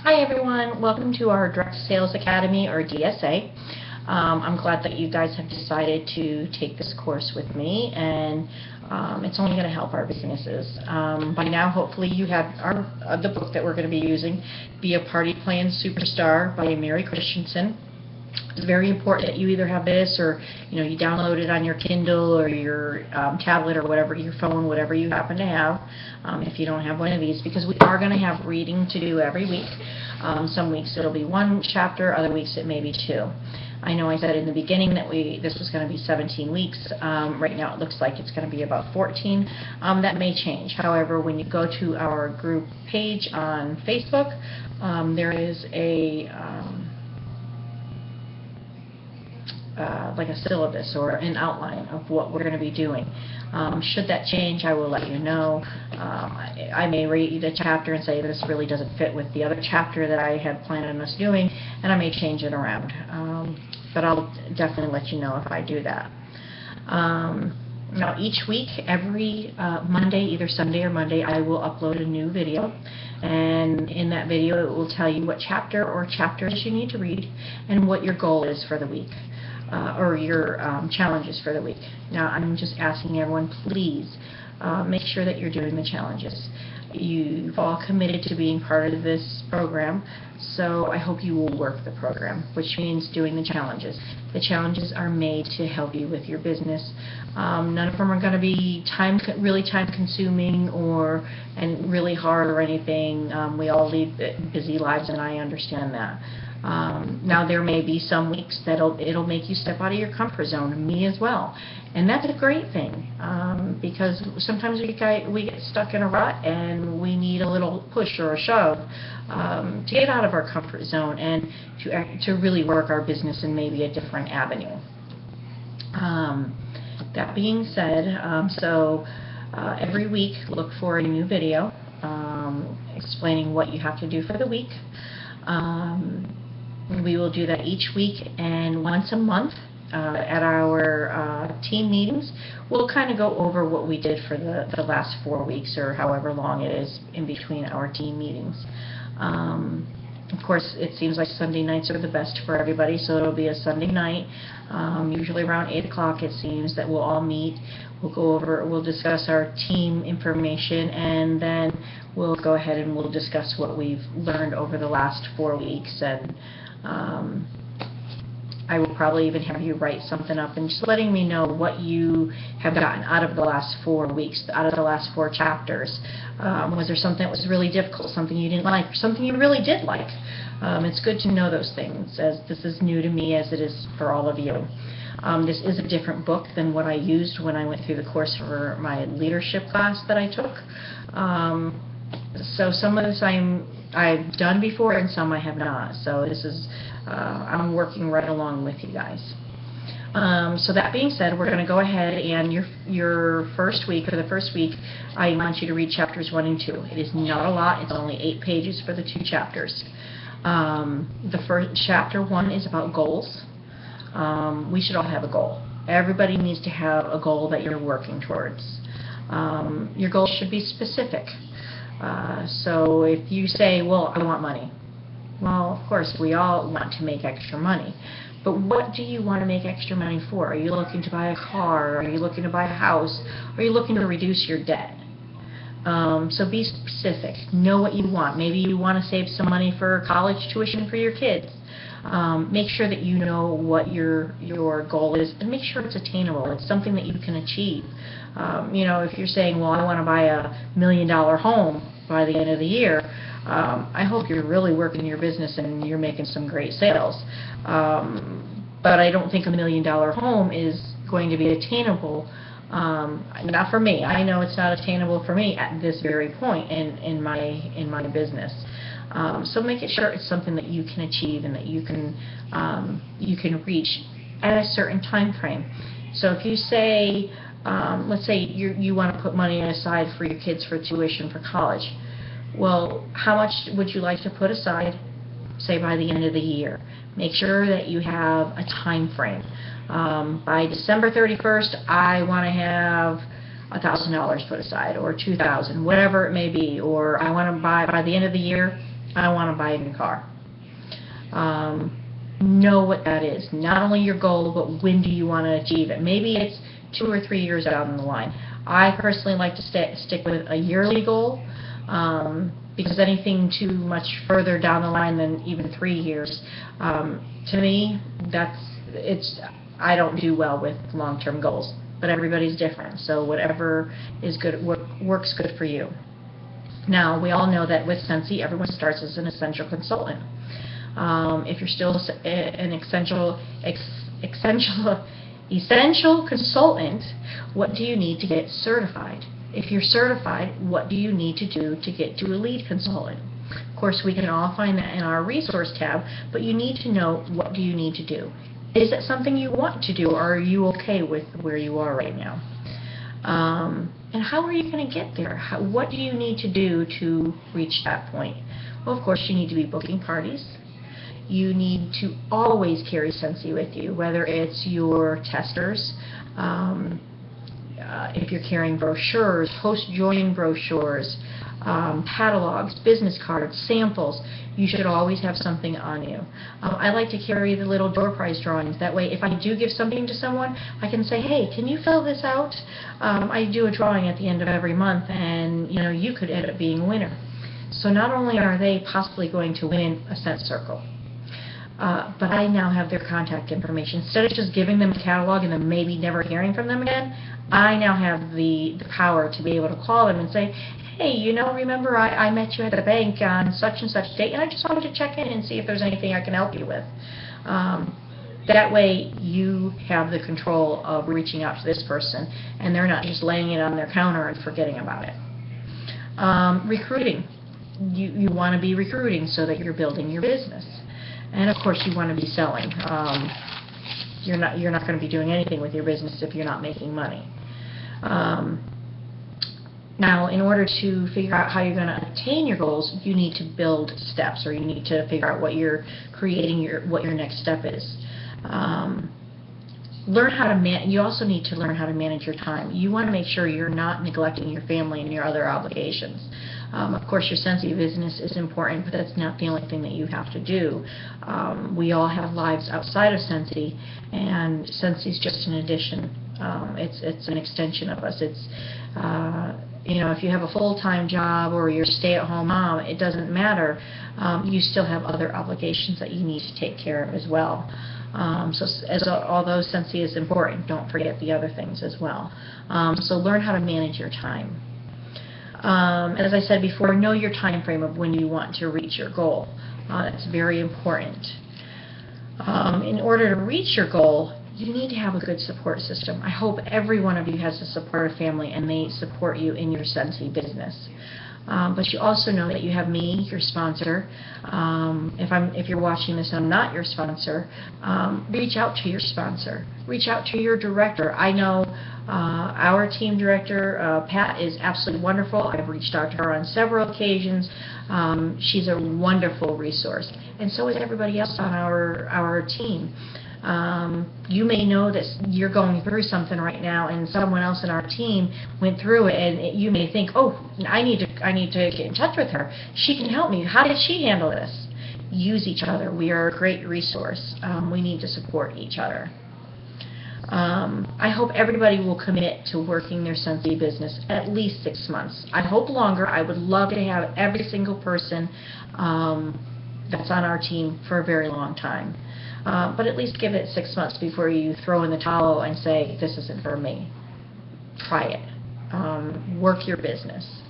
Hi everyone, welcome to our Direct Sales Academy, or DSA. I'm glad that you guys have decided to take this course with me, and it's only going to help our businesses. By now, hopefully you have the book that we're going to be using, Be a Party Plan Superstar by Mary Christensen. It's very important that you either have this or you download it on your Kindle or your tablet or whatever, your phone, whatever you happen to have, if you don't have one of these, because we are going to have reading to do every week. Some weeks it'll be one chapter, other weeks it may be two. I know I said in the beginning that this was going to be 17 weeks. Right now it looks like it's going to be about 14. That may change. However, when you go to our group page on Facebook, there is a like a syllabus or an outline of what we're going to be doing. Should that change, I will let you know. I may read a chapter and say this really doesn't fit with the other chapter that I had planned on us doing, and I may change it around. But I'll definitely let you know if I do that. Now each week, every Monday, either Sunday or Monday, I will upload a new video, and in that video it will tell you what chapter or chapters you need to read and what your goal is for the week. Or your challenges for the week. Now, I'm just asking everyone, please make sure that you're doing the challenges. You've all committed to being part of this program, so I hope you will work the program, which means doing the challenges. The challenges are made to help you with your business. None of them are going to be really time-consuming and really hard or anything. We all lead busy lives, and I understand that. Now there may be some weeks that it'll make you step out of your comfort zone, me as well, and that's a great thing, because sometimes we get stuck in a rut and we need a little push or a shove to get out of our comfort zone and to really work our business in maybe a different avenue. That being said, every week look for a new video explaining what you have to do for the week. We will do that each week, and once a month at our team meetings, we'll kind of go over what we did for the last 4 weeks or however long it is in between our team meetings. Of course, it seems like Sunday nights are the best for everybody, so it'll be a Sunday night, usually around 8 o'clock it seems, that we'll all meet. We'll discuss our team information, and then we'll go ahead and we'll discuss what we've learned over the last 4 weeks, and I will probably even have you write something up and just letting me know what you have gotten out of the last 4 weeks, out of the last 4 chapters. Was there something that was really difficult, something you didn't like, or something you really did like? It's good to know those things, as this is new to me as it is for all of you. This is a different book than what I used when I went through the course for my leadership class that I took. So some of this I've done before and some I have not. So this is, I'm working right along with you guys. So that being said, we're going to go ahead, and your first week, for the first week, I want you to read chapters 1 and 2. It is not a lot. It's only 8 pages for the 2 chapters. The first chapter 1 is about goals. We should all have a goal. Everybody needs to have a goal that you're working towards. Your goal should be specific. So if you say, well, I want money. Well, of course, we all want to make extra money. But what do you want to make extra money for? Are you looking to buy a car? Are you looking to buy a house? Are you looking to reduce your debt? So be specific. Know what you want. Maybe you want to save some money for college tuition for your kids. Make sure that you know what your goal is, and make sure it's attainable. It's something that you can achieve. If you're saying, well, I want to buy a $1 million home by the end of the year, I hope you're really working your business and you're making some great sales. But I don't think a $1 million home is going to be attainable. Not for me. I know it's not attainable for me at this very point in my business. So make sure it's something that you can achieve and that you can reach at a certain time frame. So if you say, let's say you want to put money aside for your kids for tuition for college. Well, how much would you like to put aside, say, by the end of the year? Make sure that you have a time frame. By December 31st, I want to have $1,000 put aside, or $2,000, whatever it may be. Or I want to buy, by the end of the year, I want to buy a new car. Know what that is. Not only your goal, but when do you want to achieve it. Maybe it's 2 or 3 years down the line. I personally like to stick with a yearly goal, because anything too much further down the line than even 3 years, to me, I don't do well with long-term goals. But everybody's different, so whatever is good, works good for you. Now, we all know that with Sensi, everyone starts as an essential consultant. If you're still an essential consultant, what do you need to get certified? If you're certified, what do you need to do to get to a lead consultant? Of course, we can all find that in our resource tab, but you need to know, what do you need to do? Is it something you want to do, or are you okay with where you are right now? And how are you going to get there? What do you need to do to reach that point? Well, of course, you need to be booking parties. You need to always carry Sensi with you, whether it's your testers, if you're carrying brochures, post-join brochures, catalogs, business cards, samples. You should always have something on you. I like to carry the little door prize drawings. That way, if I do give something to someone, I can say, hey, can you fill this out? I do a drawing at the end of every month, and you could end up being a winner. So not only are they possibly going to win a Scent Circle, but I now have their contact information. Instead of just giving them a catalog and then maybe never hearing from them again, I now have the power to be able to call them and say, hey, remember I met you at the bank on such and such date, and I just wanted to check in and see if there's anything I can help you with. That way you have the control of reaching out to this person, and they're not just laying it on their counter and forgetting about it. Recruiting. You want to be recruiting so that you're building your business. And of course you want to be selling. You're not going to be doing anything with your business if you're not making money. Now, in order to figure out how you're going to attain your goals, you need to build steps, or you need to figure out what you're creating, what your next step is. Learn how to you also need to learn how to manage your time. You want to make sure you're not neglecting your family and your other obligations. Of course, your Sensi business is important, but that's not the only thing that you have to do. We all have lives outside of Sensi, and Sensi is just an addition. It's an extension of us. It's if you have a full-time job or you're a stay-at-home mom, it doesn't matter. You still have other obligations that you need to take care of as well. Although Sensi is important, don't forget the other things as well. So learn how to manage your time. As I said before, know your time frame of when you want to reach your goal. That's very important. In order to reach your goal, you need to have a good support system. I hope every one of you has a supportive family and they support you in your Sensi business. But you also know that you have me, your sponsor. If you're watching this and I'm not your sponsor, reach out to your sponsor. Reach out to your director. I know our team director, Pat, is absolutely wonderful. I've reached out to her on several occasions. She's a wonderful resource, and so is everybody else on our team. You may know that you're going through something right now, and someone else in our team went through it, and you may think, oh, I need to get in touch with her. She can help me. How did she handle this? Use each other. We are a great resource. We need to support each other. I hope everybody will commit to working their Sensi business at least 6 months. I hope longer. I would love to have every single person that's on our team for a very long time. But at least give it 6 months before you throw in the towel and say, this isn't for me. Try it. Work your business.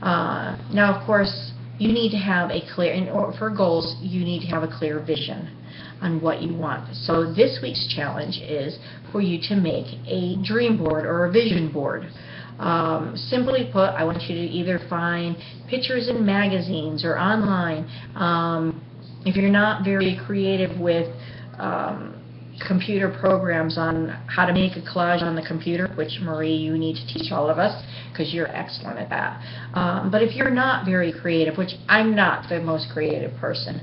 Now, of course, you need to have a clear, for goals, you need to have a clear vision on what you want. So this week's challenge is for you to make a dream board or a vision board. Simply put, I want you to either find pictures in magazines or online. If you're not very creative with computer programs on how to make a collage on the computer, which Marie, you need to teach all of us because you're excellent at that. But if you're not very creative, which I'm not the most creative person,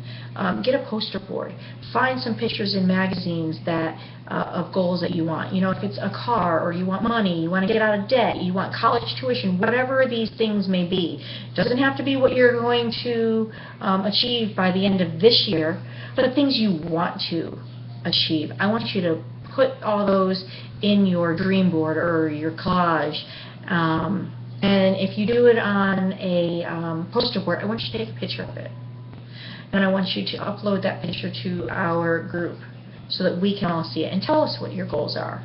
get a poster board. Find some pictures in magazines that of goals that you want. You know, if it's a car, or you want money, you want to get out of debt, you want college tuition, whatever these things may be. Doesn't have to be what you're going to achieve by the end of this year, but the things you want to achieve. I want you to put all those in your dream board or your collage. And if you do it on a poster board, I want you to take a picture of it. And I want you to upload that picture to our group so that we can all see it. And tell us what your goals are.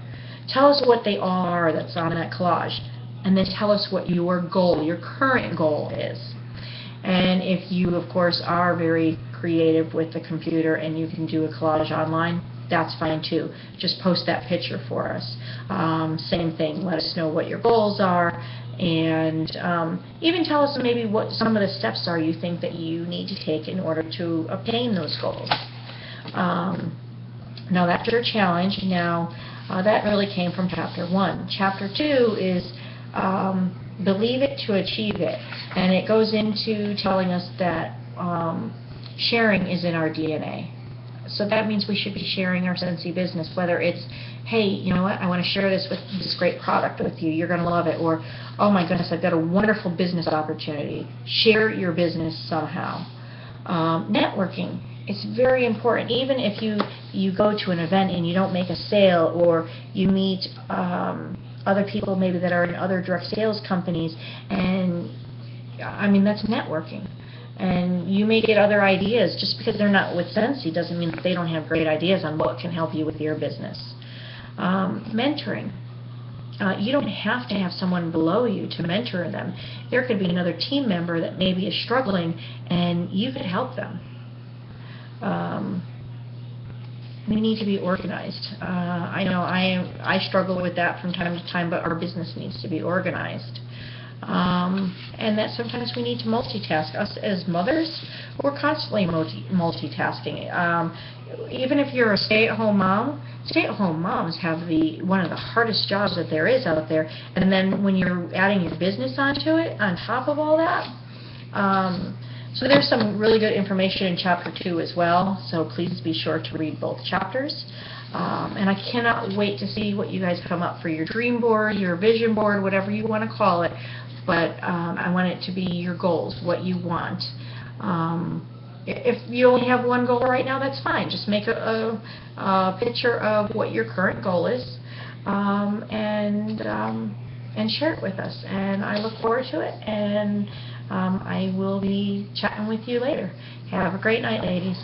Tell us what they are that's on that collage. And then tell us what your goal, your current goal is. And if you, of course, are very creative with the computer and you can do a collage online, that's fine too. Just post that picture for us. Same thing, let us know what your goals are, and even tell us maybe what some of the steps are you think that you need to take in order to obtain those goals. Now that's your challenge. Now that really came from Chapter 1. Chapter 2 is believe it to achieve it, and it goes into telling us that sharing is in our DNA. So that means we should be sharing our Scentsy business, whether it's, hey, you know what, I want to share this great product with you, you're going to love it, or, oh my goodness, I've got a wonderful business opportunity. Share your business somehow. Networking, it's very important. Even if you go to an event and you don't make a sale, or you meet other people maybe that are in other direct sales companies, and I mean, that's networking. And you may get other ideas. Just because they're not with Scentsy doesn't mean that they don't have great ideas on what can help you with your business. Mentoring. You don't have to have someone below you to mentor them. There could be another team member that maybe is struggling, and you could help them. We need to be organized. I know I struggle with that from time to time, but our business needs to be organized. And that sometimes we need to multitask. Us as mothers, we're constantly multitasking. Even if you're a stay-at-home mom, stay-at-home moms have one of the hardest jobs that there is out there. And then when you're adding your business onto it, on top of all that, so there's some really good information in Chapter 2 as well. So please be sure to read both chapters. And I cannot wait to see what you guys come up for your dream board, your vision board, whatever you want to call it. But I want it to be your goals, what you want. If you only have one goal right now, that's fine. Just make a picture of what your current goal is, and share it with us. And I look forward to it. And I will be chatting with you later. Have a great night, ladies.